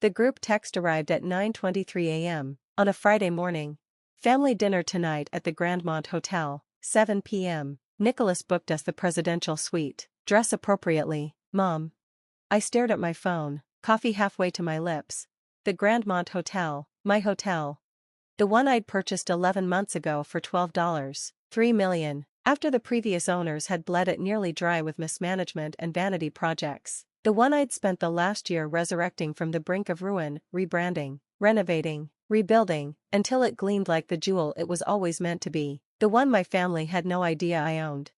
The group text arrived at 9:23 a.m. on a Friday morning. Family dinner tonight at the Grandmont Hotel, 7 p.m. Nicholas booked us the presidential suite. Dress appropriately, Mom. I stared at my phone, coffee halfway to my lips. The Grandmont Hotel, my hotel. The one I'd purchased 11 months ago for $12. $3 million, after the previous owners had bled it nearly dry with mismanagement and vanity projects. The one I'd spent the last year resurrecting from the brink of ruin, rebranding, renovating, rebuilding, until it gleamed like the jewel it was always meant to be. The one my family had no idea I owned.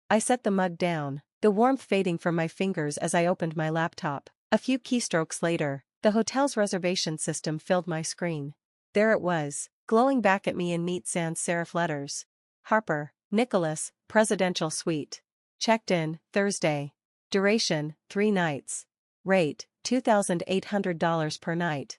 I set the mug down, the warmth fading from my fingers as I opened my laptop. A few keystrokes later, the hotel's reservation system filled my screen. There it was, glowing back at me in neat sans serif letters. Harper, Nicholas, Presidential Suite. Checked in, Thursday. Duration, 3 nights. Rate, $2,800 per night.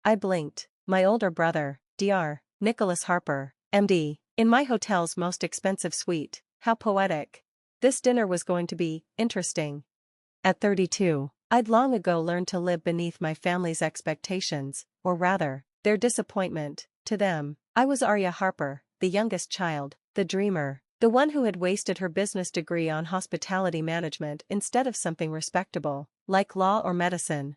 I blinked. My older brother, Dr. Nicholas Harper, MD, in my hotel's most expensive suite. How poetic. This dinner was going to be interesting. At 32, I'd long ago learned to live beneath my family's expectations, or rather, their disappointment. To them, I was Arya Harper, the youngest child, the dreamer, the one who had wasted her business degree on hospitality management instead of something respectable, like law or medicine.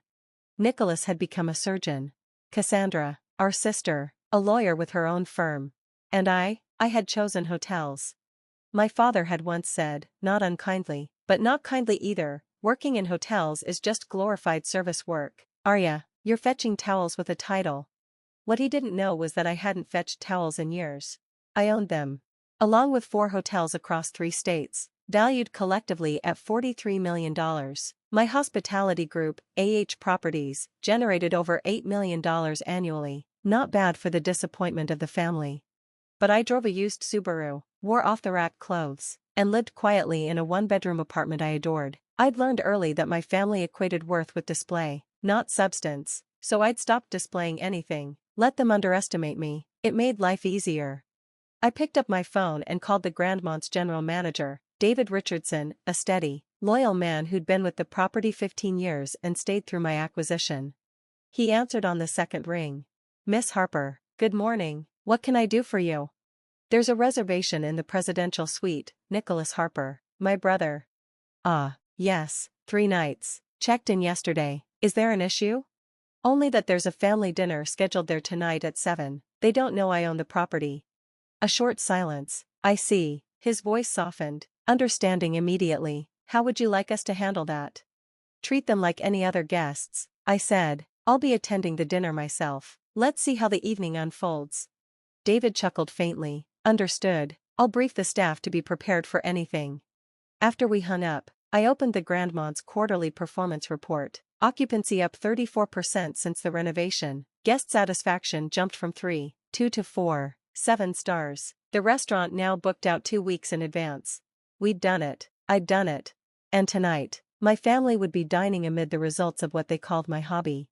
Nicholas had become a surgeon. Cassandra, our sister, a lawyer with her own firm. And I had chosen hotels. My father had once said, not unkindly, but not kindly either, working in hotels is just glorified service work. Arya, you're fetching towels with a title. What he didn't know was that I hadn't fetched towels in years. I owned them. Along with 4 hotels across 3 states, valued collectively at $43 million, my hospitality group, Properties, generated over $8 million annually, not bad for the disappointment of the family. But I drove a used Subaru, wore off-the-rack clothes, and lived quietly in a 1-bedroom apartment I adored. I'd learned early that my family equated worth with display, not substance, so I'd stopped displaying anything. Let them underestimate me, it made life easier. I picked up my phone and called the Grandmont's general manager, David Richardson, a steady, loyal man who'd been with the property 15 years and stayed through my acquisition. He answered on the second ring. Miss Harper, good morning, what can I do for you? There's a reservation in the presidential suite, Nicholas Harper, my brother. Ah, yes, 3 nights, checked in yesterday, is there an issue? Only that there's a family dinner scheduled there tonight at 7, they don't know I own the property. A short silence. I see, his voice softened, understanding immediately. How would you like us to handle that? Treat them like any other guests, I said. I'll be attending the dinner myself. Let's see how the evening unfolds. David chuckled faintly. Understood, I'll brief the staff to be prepared for anything. After we hung up, I opened the Grandmont's quarterly performance report. Occupancy up 34% since the renovation. Guest satisfaction jumped from 3.2 to 4.7 stars. The restaurant now booked out 2 weeks in advance. We'd done it. I'd done it. And tonight, my family would be dining amid the results of what they called my hobby.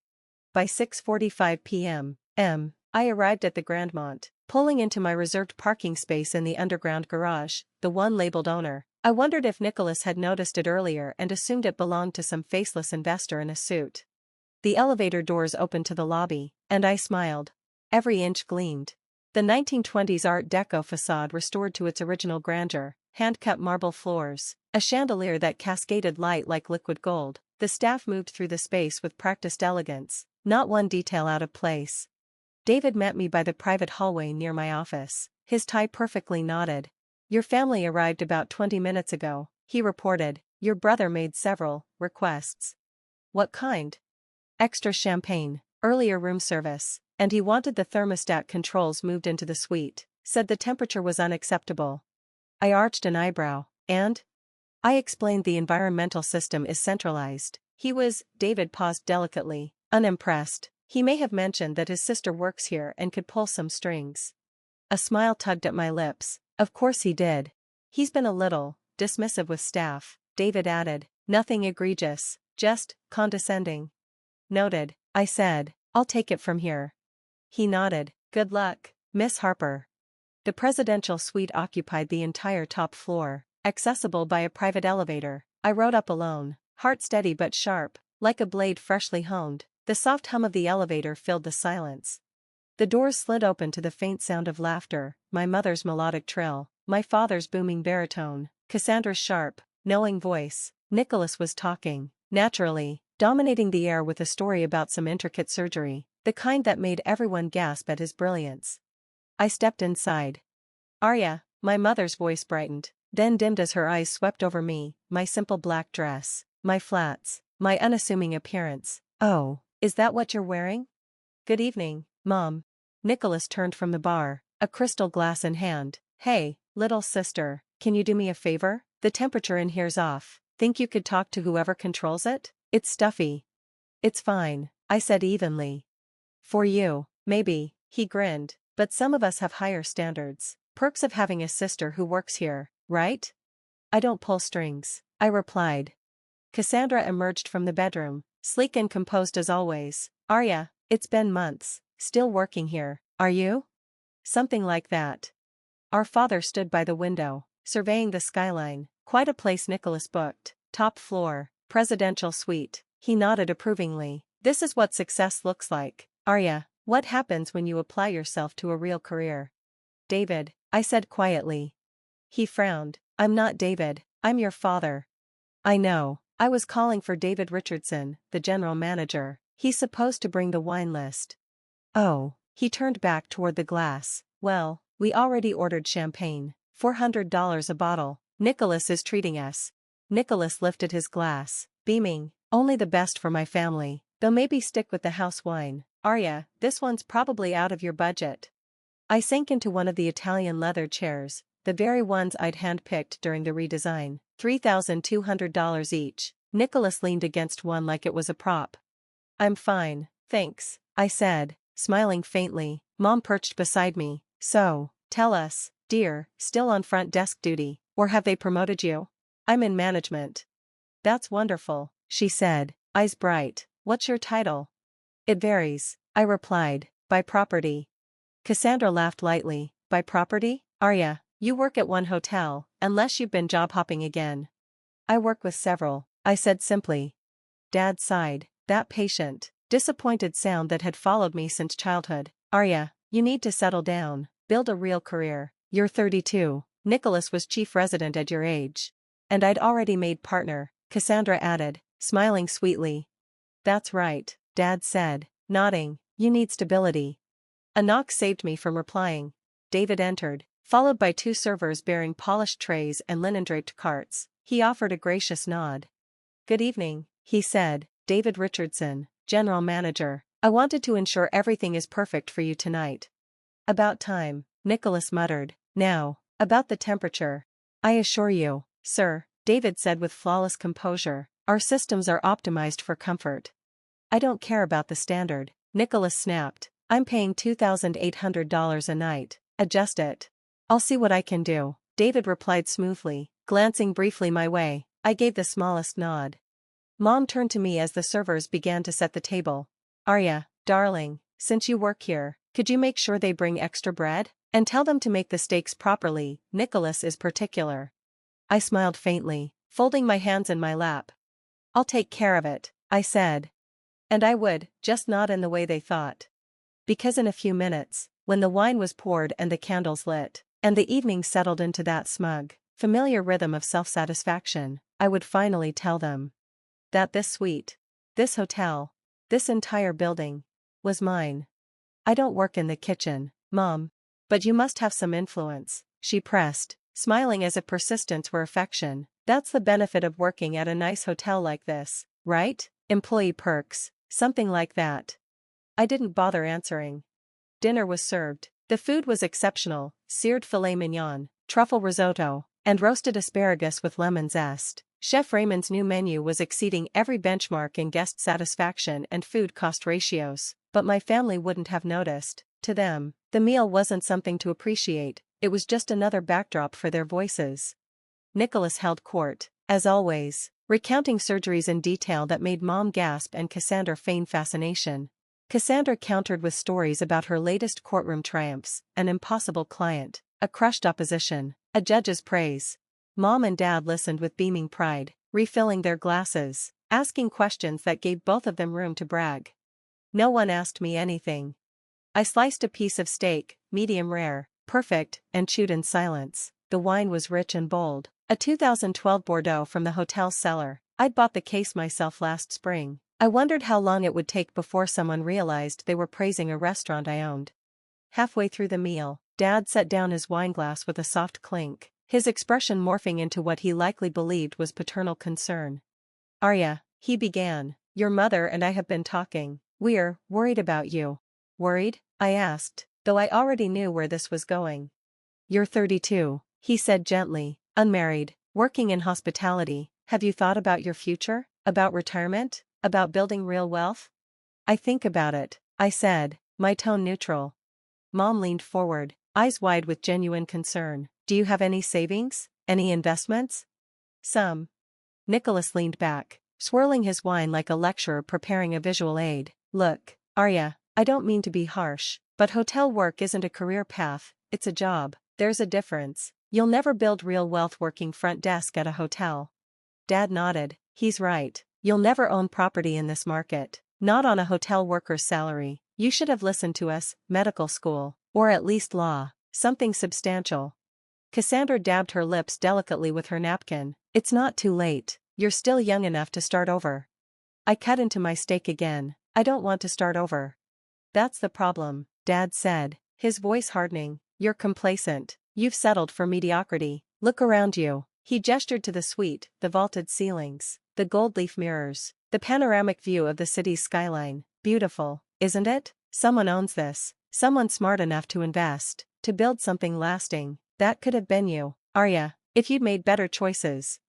By 6:45 p.m., I arrived at the Grandmont, pulling into my reserved parking space in the underground garage, the one labeled owner. I wondered if Nicholas had noticed it earlier and assumed it belonged to some faceless investor in a suit. The elevator doors opened to the lobby, and I smiled. Every inch gleamed. The 1920s Art Deco facade restored to its original grandeur, hand-cut marble floors, a chandelier that cascaded light like liquid gold. The staff moved through the space with practiced elegance, not one detail out of place. David met me by the private hallway near my office, his tie perfectly knotted. Your family arrived about 20 minutes ago, he reported. Your brother made several requests. What kind? Extra champagne, earlier room service, and he wanted the thermostat controls moved into the suite, said the temperature was unacceptable. I arched an eyebrow, and? I explained the environmental system is centralized. David paused delicately, unimpressed. He may have mentioned that his sister works here and could pull some strings. A smile tugged at my lips. Of course he did. He's been a little dismissive with staff, David added. Nothing egregious, just condescending. Noted, I said. I'll take it from here. He nodded. Good luck, Miss Harper. The presidential suite occupied the entire top floor, accessible by a private elevator. I rode up alone, heart steady but sharp, like a blade freshly honed. The soft hum of the elevator filled the silence. The doors slid open to the faint sound of laughter, my mother's melodic trill, my father's booming baritone, Cassandra's sharp, knowing voice. Nicholas was talking, naturally, dominating the air with a story about some intricate surgery, the kind that made everyone gasp at his brilliance. I stepped inside. "Arya," my mother's voice brightened, then dimmed as her eyes swept over me, my simple black dress, my flats, my unassuming appearance. "Oh, is that what you're wearing? Good evening, Mom." Nicholas turned from the bar, a crystal glass in hand. "Hey, little sister, can you do me a favor? The temperature in here's off. Think you could talk to whoever controls it? It's stuffy." "It's fine," I said evenly. "For you, maybe," he grinned, "but some of us have higher standards. Perks of having a sister who works here, right?" "I don't pull strings," I replied. Cassandra emerged from the bedroom, sleek and composed as always. "Arya, it's been months. Still working here, are you?" "Something like that." Our father stood by the window, surveying the skyline. "Quite a place Nicholas booked. Top floor, presidential suite." He nodded approvingly. "This is what success looks like. Arya, what happens when you apply yourself to a real career?" "David," I said quietly. He frowned. "I'm not David, I'm your father." "I know. I was calling for David Richardson, the general manager. He's supposed to bring the wine list." "Oh." He turned back toward the glass. "Well, we already ordered champagne. $400 a bottle. Nicholas is treating us." Nicholas lifted his glass, beaming. "Only the best for my family. Though maybe stick with the house wine. Arya, this one's probably out of your budget." I sank into one of the Italian leather chairs, the very ones I'd handpicked during the redesign. $3,200 each. Nicholas leaned against one like it was a prop. "I'm fine, thanks," I said, smiling faintly. Mom perched beside me. "So, tell us, dear, still on front desk duty, or have they promoted you?" "I'm in management." "That's wonderful," she said, eyes bright. "What's your title?" "It varies," I replied. "By property." Cassandra laughed lightly. "By property? Arya, you work at one hotel, unless you've been job hopping again." "I work with several," I said simply. Dad sighed, that patient, disappointed sound that had followed me since childhood. "Arya, you need to settle down, build a real career. You're 32, Nicholas was chief resident at your age." "And I'd already made partner," Cassandra added, smiling sweetly. "That's right," Dad said, nodding. "You need stability." A knock saved me from replying. David entered, followed by two servers bearing polished trays and linen-draped carts. He offered a gracious nod. "Good evening," he said. "David Richardson, general manager. I wanted to ensure everything is perfect for you tonight." "About time," Nicholas muttered. "Now, about the temperature. I assure you, sir," David said with flawless composure, "our systems are optimized for comfort." "I don't care about the standard," Nicholas snapped. "I'm paying $2,800 a night. Adjust it." "I'll see what I can do," David replied smoothly, glancing briefly my way. I gave the smallest nod. Mom turned to me as the servers began to set the table. "Arya, darling, since you work here, could you make sure they bring extra bread? And tell them to make the steaks properly, Nicholas is particular." I smiled faintly, folding my hands in my lap. "I'll take care of it," I said. And I would, just not in the way they thought. Because in a few minutes, when the wine was poured and the candles lit, and the evening settled into that smug, familiar rhythm of self-satisfaction, I would finally tell them that this suite, this hotel, this entire building, was mine. "I don't work in the kitchen, Mom. But you must have some influence," she pressed, smiling as if persistence were affection. "That's the benefit of working at a nice hotel like this, right? Employee perks, something like that." I didn't bother answering. Dinner was served. The food was exceptional: seared filet mignon, truffle risotto, and roasted asparagus with lemon zest. Chef Raymond's new menu was exceeding every benchmark in guest satisfaction and food cost ratios, but my family wouldn't have noticed. To them, the meal wasn't something to appreciate, it was just another backdrop for their voices. Nicholas held court, as always, recounting surgeries in detail that made Mom gasp and Cassandra feign fascination. Cassandra countered with stories about her latest courtroom triumphs, an impossible client, a crushed opposition, a judge's praise. Mom and Dad listened with beaming pride, refilling their glasses, asking questions that gave both of them room to brag. No one asked me anything. I sliced a piece of steak, medium rare, perfect, and chewed in silence. The wine was rich and bold. A 2012 Bordeaux from the hotel's cellar. I'd bought the case myself last spring. I wondered how long it would take before someone realized they were praising a restaurant I owned. Halfway through the meal, Dad set down his wineglass with a soft clink, his expression morphing into what he likely believed was paternal concern. "Arya," he began, "your mother and I have been talking. We're worried about you." "Worried?" I asked, though I already knew where this was going. "You're 32, he said gently, unmarried, working in hospitality. Have you thought about your future? About retirement? About building real wealth?" "I think about it," I said, my tone neutral. Mom leaned forward, eyes wide with genuine concern. "Do you have any savings? Any investments?" "Some." Nicholas leaned back, swirling his wine like a lecturer preparing a visual aid. "Look, Arya, I don't mean to be harsh, but hotel work isn't a career path, it's a job. There's a difference. You'll never build real wealth working front desk at a hotel." Dad nodded. "He's right. You'll never own property in this market. Not on a hotel worker's salary. You should have listened to us, medical school, or at least law, something substantial." Cassandra dabbed her lips delicately with her napkin. "It's not too late. You're still young enough to start over." I cut into my steak again. "I don't want to start over." "That's the problem," Dad said, his voice hardening. "You're complacent. You've settled for mediocrity. Look around you." He gestured to the suite, the vaulted ceilings, the gold leaf mirrors, the panoramic view of the city's skyline. "Beautiful, isn't it? Someone owns this. Someone smart enough to invest, to build something lasting. That could have been you, Arya, if you'd made better choices."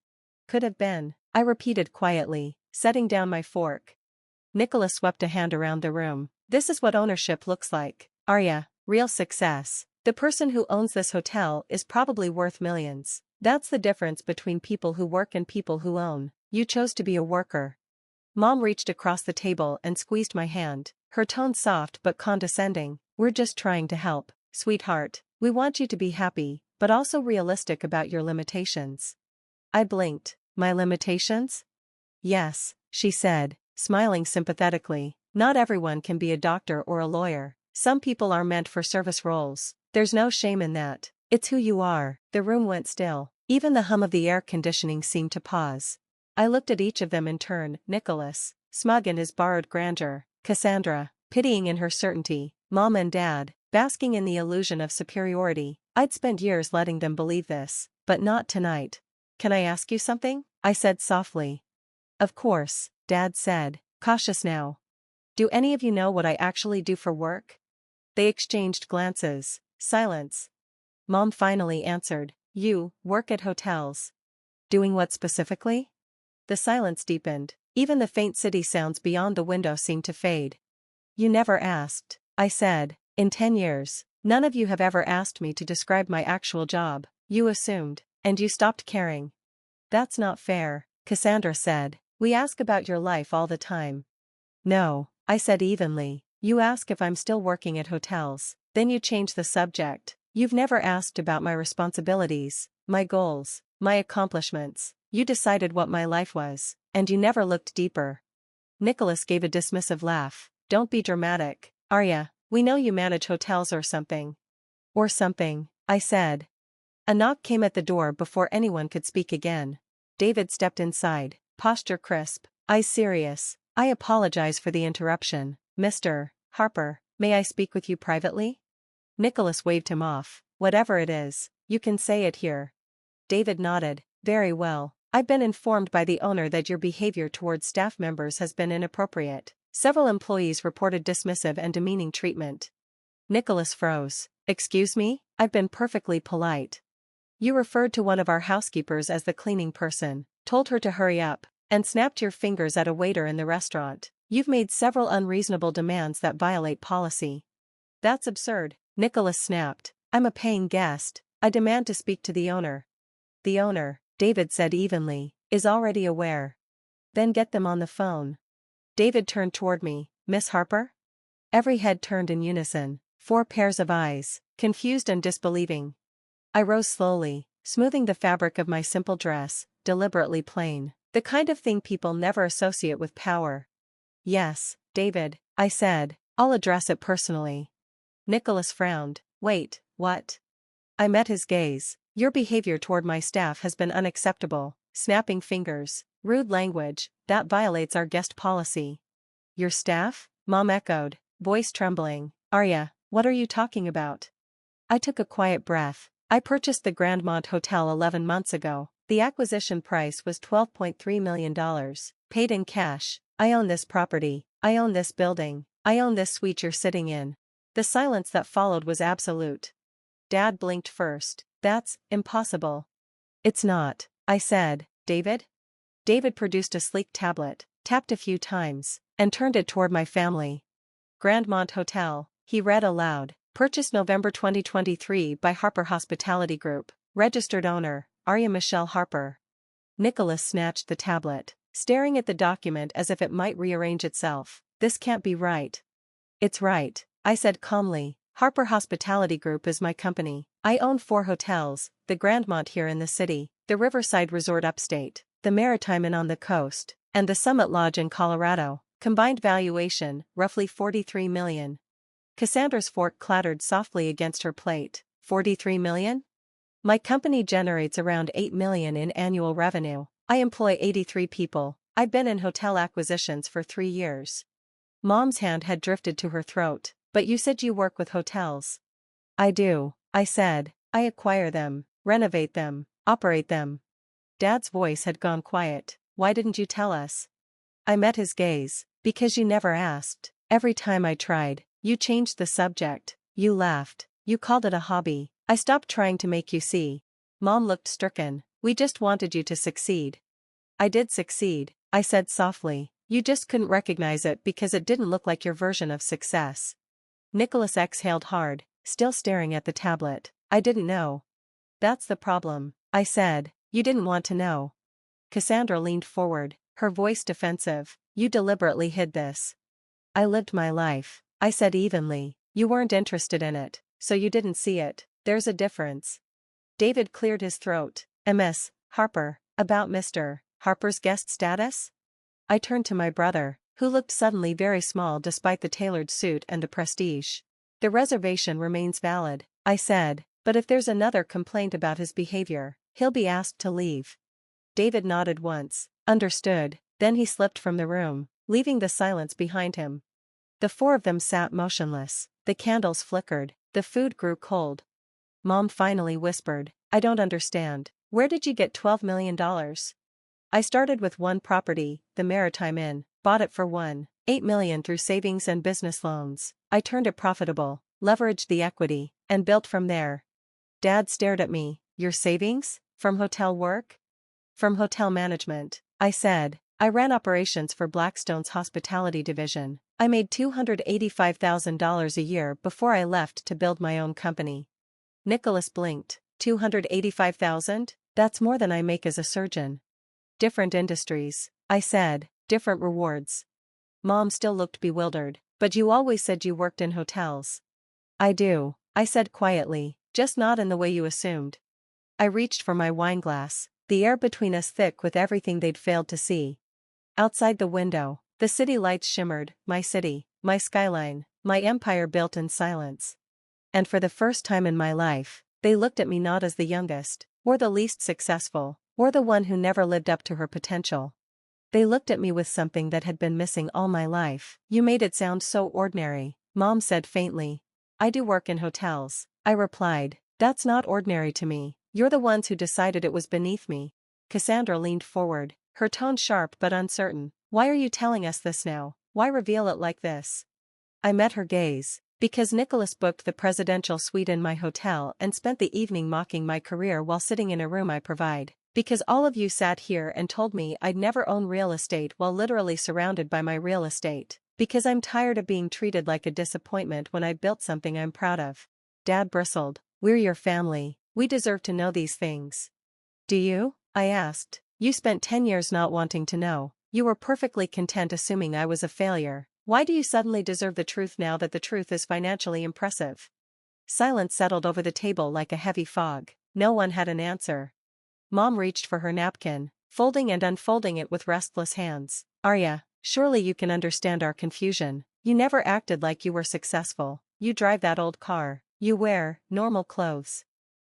"Could have been," I repeated quietly, setting down my fork. Nicholas swept a hand around the room. "This is what ownership looks like, Arya, real success. The person who owns this hotel is probably worth millions. That's the difference between people who work and people who own. You chose to be a worker." Mom reached across the table and squeezed my hand, her tone soft but condescending. "We're just trying to help, sweetheart. We want you to be happy, but also realistic about your limitations." I blinked. "My limitations?" "Yes," she said, smiling sympathetically. "Not everyone can be a doctor or a lawyer. Some people are meant for service roles. There's no shame in that. It's who you are." The room went still. Even the hum of the air conditioning seemed to pause. I looked at each of them in turn. Nicholas, smug in his borrowed grandeur. Cassandra, pitying in her certainty. Mom and Dad, basking in the illusion of superiority. I'd spent years letting them believe this, but not tonight. "Can I ask you something?" I said softly. "Of course," Dad said, cautious now. "Do any of you know what I actually do for work?" They exchanged glances. Silence. Mom finally answered. "You work at hotels." "Doing what specifically?" The silence deepened. Even the faint city sounds beyond the window seemed to fade. "You never asked," I said. "In 10 years, none of you have ever asked me to describe my actual job. You assumed, and you stopped caring." "That's not fair," Cassandra said. "We ask about your life all the time." "No," I said evenly. "You ask if I'm still working at hotels, then you change the subject. You've never asked about my responsibilities, my goals, my accomplishments. You decided what my life was, and you never looked deeper." Nicholas gave a dismissive laugh. "Don't be dramatic, Arya. We know you manage hotels or something." "Or something," I said. A knock came at the door before anyone could speak again. David stepped inside, posture crisp, eyes serious. "I apologize for the interruption, Mr. Harper. May I speak with you privately?" Nicholas waved him off. "Whatever it is, you can say it here." David nodded. "Very well. I've been informed by the owner that your behavior towards staff members has been inappropriate. Several employees reported dismissive and demeaning treatment." Nicholas froze. "Excuse me? I've been perfectly polite." "You referred to one of our housekeepers as the cleaning person, told her to hurry up, and snapped your fingers at a waiter in the restaurant. You've made several unreasonable demands that violate policy." "That's absurd," Nicholas snapped. "I'm a paying guest. I demand to speak to the owner." "The owner," David said evenly, "is already aware." "Then get them on the phone." David turned toward me. "Miss Harper?" Every head turned in unison. 4 pairs of eyes, confused and disbelieving. I rose slowly, smoothing the fabric of my simple dress, deliberately plain, the kind of thing people never associate with power. "Yes, David, I said. I'll address it personally. Nicholas frowned. Wait, what? I met his gaze. Your behavior toward my staff has been unacceptable. Snapping fingers, rude language, that violates our guest policy. Your staff? Mom echoed, voice trembling. Arya, what are you talking about? I took a quiet breath. I purchased the Grandmont Hotel 11 months ago. The acquisition price was $12.3 million, paid in cash. I own this property. I own this building. I own this suite you're sitting in. The silence that followed was absolute. Dad blinked first. That's impossible. It's not, I said. David? David produced a sleek tablet, tapped a few times, and turned it toward my family. Grandmont Hotel, he read aloud. Purchased November 2023 by Harper Hospitality Group. Registered owner, Arya Michelle Harper. Nicholas snatched the tablet, staring at the document as if it might rearrange itself. This can't be right. It's right, I said calmly. Harper Hospitality Group is my company. I own 4 hotels, the Grandmont here in the city, the Riverside Resort upstate, the Maritime Inn on the coast, and the Summit Lodge in Colorado. Combined valuation, roughly $43 million. Cassandra's fork clattered softly against her plate. $43 million? My company generates around $8 million in annual revenue. I employ 83 people. I've been in hotel acquisitions for 3 years. Mom's hand had drifted to her throat. But you said you work with hotels. I do, I said. I acquire them, renovate them, operate them. Dad's voice had gone quiet. Why didn't you tell us? I met his gaze. Because you never asked. Every time I tried, you changed the subject. You laughed. You called it a hobby. I stopped trying to make you see. Mom looked stricken. We just wanted you to succeed. I did succeed, I said softly. You just couldn't recognize it because it didn't look like your version of success. Nicholas exhaled hard, still staring at the tablet. I didn't know. That's the problem, I said. You didn't want to know. Cassandra leaned forward, her voice defensive. You deliberately hid this. I lived my life, I said evenly. You weren't interested in it, so you didn't see it. There's a difference. David cleared his throat. Miss Harper, about Mr. Harper's guest status? I turned to my brother, who looked suddenly very small despite the tailored suit and the prestige. The reservation remains valid, I said, but if there's another complaint about his behavior, he'll be asked to leave. David nodded once, understood, then he slipped from the room, leaving the silence behind him. The 4 of them sat motionless, the candles flickered, the food grew cold. Mom finally whispered, I don't understand. Where did you get $12 million? I started with one property, the Maritime Inn, bought it for $1.8 million through savings and business loans. I turned it profitable, leveraged the equity, and built from there. Dad stared at me. Your savings? From hotel work? From hotel management, I said. I ran operations for Blackstone's hospitality division. I made $285,000 a year before I left to build my own company. Nicholas blinked. $285,000? That's more than I make as a surgeon. Different industries, I said, different rewards. Mom still looked bewildered. But you always said you worked in hotels. I do, I said quietly, just not in the way you assumed. I reached for my wine glass, the air between us thick with everything they'd failed to see. Outside the window, the city lights shimmered, my city, my skyline, my empire built in silence. And for the first time in my life, they looked at me not as the youngest, or the least successful, or the one who never lived up to her potential. They looked at me with something that had been missing all my life. You made it sound so ordinary, Mom said faintly. I do work in hotels, I replied. That's not ordinary to me. You're the ones who decided it was beneath me. Cassandra leaned forward, her tone sharp but uncertain. Why are you telling us this now? Why reveal it like this? I met her gaze. Because Nicholas booked the presidential suite in my hotel and spent the evening mocking my career while sitting in a room I provide. Because all of you sat here and told me I'd never own real estate while literally surrounded by my real estate. Because I'm tired of being treated like a disappointment when I built something I'm proud of. Dad bristled. We're your family. We deserve to know these things. Do you? I asked. You spent 10 years not wanting to know. You were perfectly content assuming I was a failure. Why do you suddenly deserve the truth now that the truth is financially impressive? Silence settled over the table like a heavy fog. No one had an answer. Mom reached for her napkin, folding and unfolding it with restless hands. Arya, surely you can understand our confusion. You never acted like you were successful. You drive that old car. You wear normal clothes.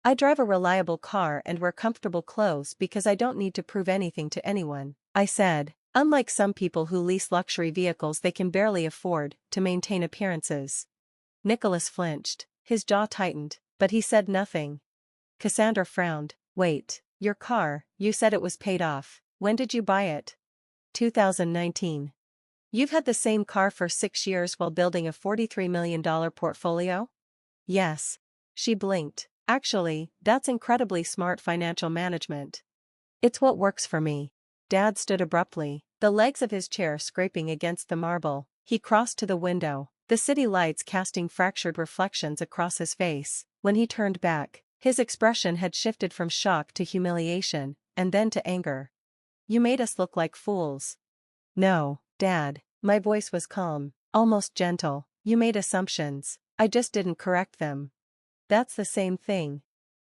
I drive a reliable car and wear comfortable clothes because I don't need to prove anything to anyone, I said. Unlike some people who lease luxury vehicles they can barely afford to maintain appearances. Nicholas flinched, his jaw tightened, but he said nothing. Cassandra frowned. Wait, your car, you said it was paid off. When did you buy it? 2019. You've had the same car for 6 years while building a $43 million portfolio? Yes. She blinked. Actually, that's incredibly smart financial management. It's what works for me. Dad stood abruptly, the legs of his chair scraping against the marble. He crossed to the window, the city lights casting fractured reflections across his face. When he turned back, his expression had shifted from shock to humiliation, and then to anger. You made us look like fools. No, Dad, my voice was calm, almost gentle. You made assumptions, I just didn't correct them. That's the same thing.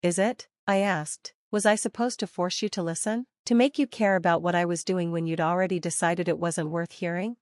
Is it? I asked. Was I supposed to force you to listen? To make you care about what I was doing when you'd already decided it wasn't worth hearing?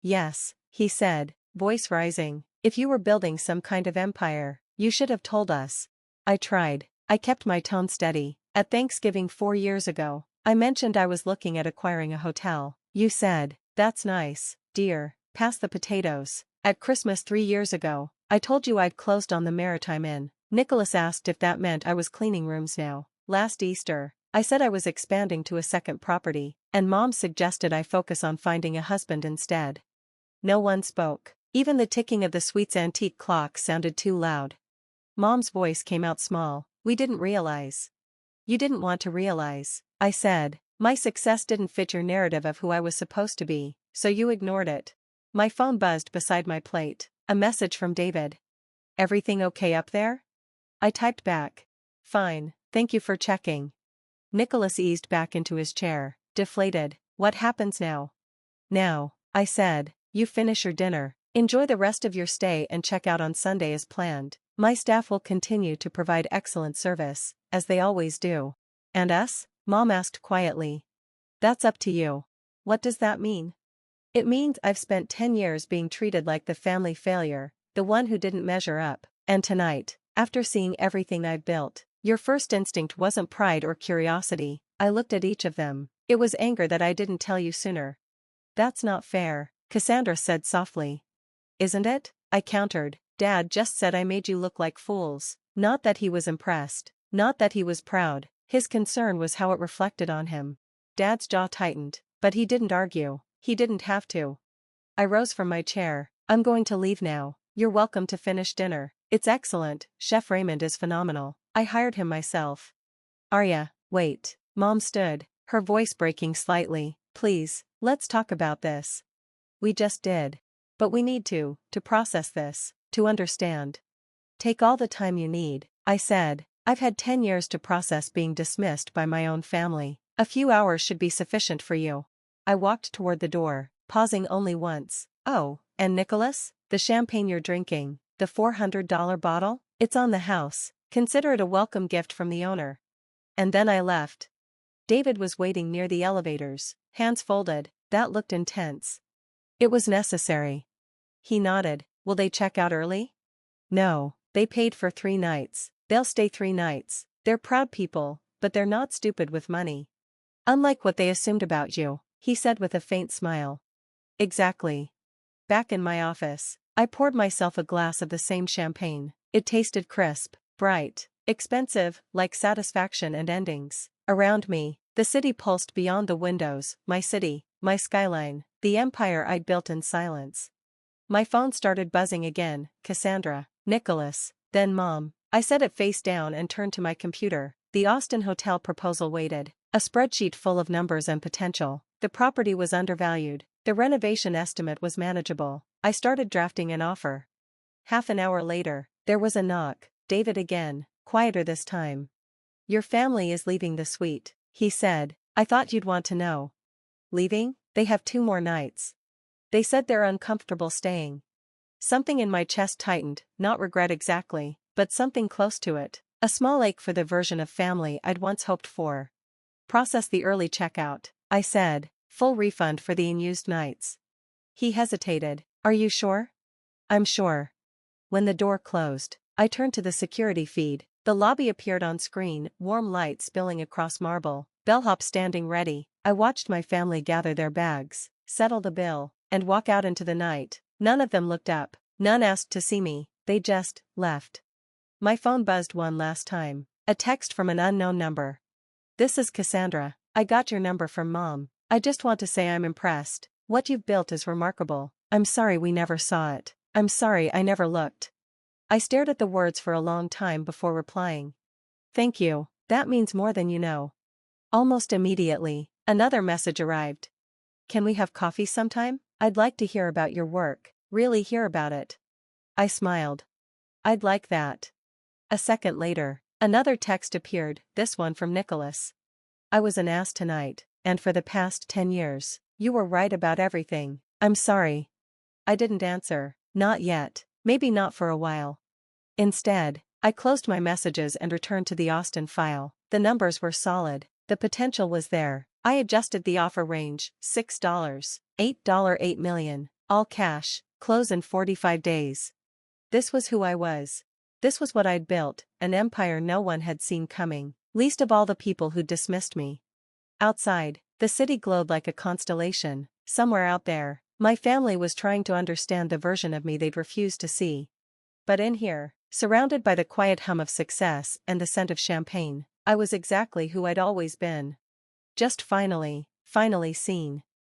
Yes, he said, voice rising. If you were building some kind of empire, you should have told us. I tried. I kept my tone steady. At Thanksgiving 4 years ago, I mentioned I was looking at acquiring a hotel. You said, that's nice, dear, pass the potatoes. At Christmas 3 years ago, I told you I'd closed on the Maritime Inn. Nicholas asked if that meant I was cleaning rooms now. Last Easter, I said I was expanding to a second property, and Mom suggested I focus on finding a husband instead. No one spoke. Even the ticking of the suite's antique clock sounded too loud. Mom's voice came out small. We didn't realize. You didn't want to realize, I said. My success didn't fit your narrative of who I was supposed to be, so you ignored it. My phone buzzed beside my plate. A message from David. Everything okay up there? I typed back. Fine, thank you for checking. Nicholas eased back into his chair, deflated. What happens now? Now, I said, you finish your dinner, enjoy the rest of your stay and check out on Sunday as planned. My staff will continue to provide excellent service, as they always do. And us? Mom asked quietly. That's up to you. What does that mean? It means I've spent 10 years being treated like the family failure, the one who didn't measure up, and tonight, after seeing everything I've built, your first instinct wasn't pride or curiosity. I looked at each of them. It was anger that I didn't tell you sooner. That's not fair, Cassandra said softly. Isn't it? I countered. Dad just said I made you look like fools. Not that he was impressed, not that he was proud. His concern was how it reflected on him. Dad's jaw tightened, but he didn't argue. He didn't have to. I rose from my chair. I'm going to leave now. You're welcome to finish dinner. It's excellent. Chef Raymond is phenomenal. I hired him myself. Arya, wait. Mom stood, her voice breaking slightly. Please, let's talk about this. We just did. But we need to process this, to understand. Take all the time you need, I said. I've had 10 years to process being dismissed by my own family. A few hours should be sufficient for you. I walked toward the door, pausing only once. Oh, and Nicholas? The champagne you're drinking, the $400 bottle? It's on the house. Consider it a welcome gift from the owner. And then I left. David was waiting near the elevators, hands folded. That looked intense. It was necessary. He nodded. Will they check out early? No, they paid for 3 nights. They'll stay 3 nights. They're proud people, but they're not stupid with money. Unlike what they assumed about you, he said with a faint smile. Exactly. Back in my office, I poured myself a glass of the same champagne. It tasted crisp, bright, expensive, like satisfaction and endings. Around me, the city pulsed beyond the windows, my city, my skyline, the empire I'd built in silence. My phone started buzzing again. Cassandra, Nicholas, then Mom. I set it face down and turned to my computer. The Austin hotel proposal waited, a spreadsheet full of numbers and potential. The property was undervalued. The renovation estimate was manageable. I started drafting an offer. Half an hour later, there was a knock. David again, quieter this time. Your family is leaving the suite, he said. I thought you'd want to know. Leaving? They have 2 more nights. They said they're uncomfortable staying. Something in my chest tightened, not regret exactly, but something close to it. A small ache for the version of family I'd once hoped for. Process the early checkout, I said. Full refund for the unused nights. He hesitated. Are you sure? I'm sure. When the door closed, I turned to the security feed. The lobby appeared on screen, warm light spilling across marble, bellhop standing ready. I watched my family gather their bags, settle the bill, and walk out into the night. None of them looked up, none asked to see me, they just left. My phone buzzed one last time. A text from an unknown number. This is Cassandra. I got your number from Mom. I just want to say I'm impressed. What you've built is remarkable. I'm sorry we never saw it. I'm sorry I never looked. I stared at the words for a long time before replying. Thank you, that means more than you know. Almost immediately, another message arrived. Can we have coffee sometime? I'd like to hear about your work, really hear about it. I smiled. I'd like that. A second later, another text appeared, this one from Nicholas. I was an ass tonight, and for the past 10 years, you were right about everything. I'm sorry. I didn't answer, not yet, maybe not for a while. Instead, I closed my messages and returned to the Austin file. The numbers were solid, the potential was there. I adjusted the offer range, $6, $8, $8 million, all cash, close in 45 days. This was who I was. This was what I'd built, an empire no one had seen coming, least of all the people who dismissed me. Outside, the city glowed like a constellation. Somewhere out there, my family was trying to understand the version of me they'd refused to see. But in here, surrounded by the quiet hum of success and the scent of champagne, I was exactly who I'd always been. Just finally seen.